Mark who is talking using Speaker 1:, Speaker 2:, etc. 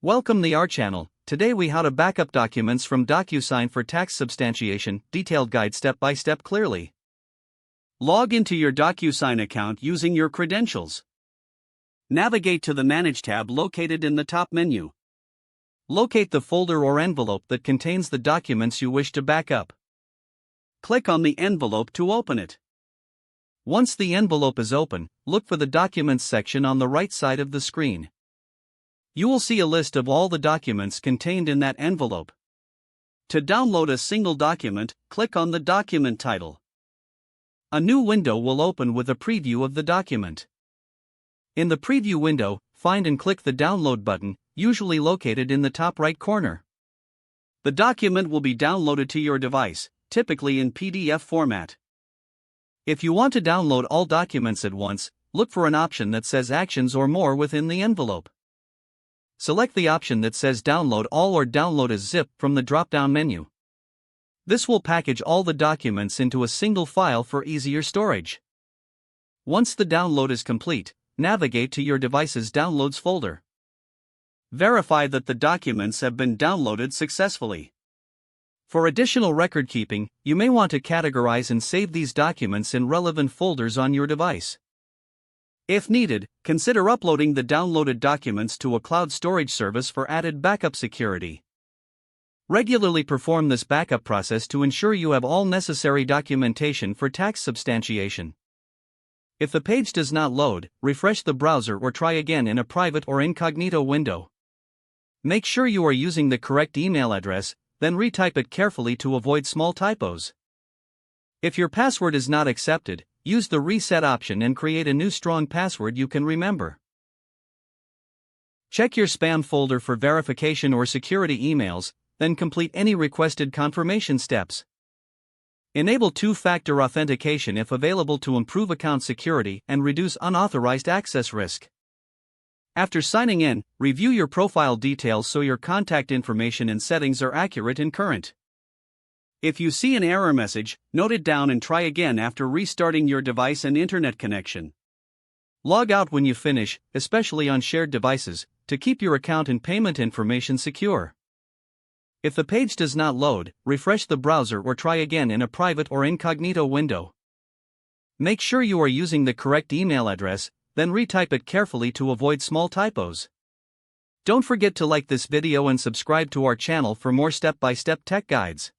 Speaker 1: Welcome to our channel. Today we how to backup documents from DocuSign for tax substantiation, detailed guide step by step clearly. Log into your DocuSign account using your credentials. Navigate to the Manage tab located in the top menu. Locate the folder or envelope that contains the documents you wish to backup. Click on the envelope to open it. Once the envelope is open, look for the Documents section on the right side of the screen. You will see a list of all the documents contained in that envelope. To download a single document, click on the document title. A new window will open with a preview of the document. In the preview window, find and click the download button, usually located in the top right corner. The document will be downloaded to your device, typically in PDF format. If you want to download all documents at once, look for an option that says Actions or More within the envelope. Select the option that says Download All or Download as Zip from the drop-down menu. This will package all the documents into a single file for easier storage. Once the download is complete, navigate to your device's Downloads folder. Verify that the documents have been downloaded successfully. For additional record keeping, you may want to categorize and save these documents in relevant folders on your device. If needed, consider uploading the downloaded documents to a cloud storage service for added backup security. Regularly perform this backup process to ensure you have all necessary documentation for tax substantiation. If the page does not load, refresh the browser or try again in a private or incognito window. Make sure you are using the correct email address, then retype it carefully to avoid small typos. If your password is not accepted, use the reset option and create a new strong password you can remember. Check your spam folder for verification or security emails, then complete any requested confirmation steps. Enable two-factor authentication if available to improve account security and reduce unauthorized access risk. After signing in, review your profile details so your contact information and settings are accurate and current. If you see an error message, note it down and try again after restarting your device and internet connection. Log out when you finish, especially on shared devices, to keep your account and payment information secure. If the page does not load, refresh the browser or try again in a private or incognito window. Make sure you are using the correct email address, then retype it carefully to avoid small typos. Don't forget to like this video and subscribe to our channel for more step-by-step tech guides.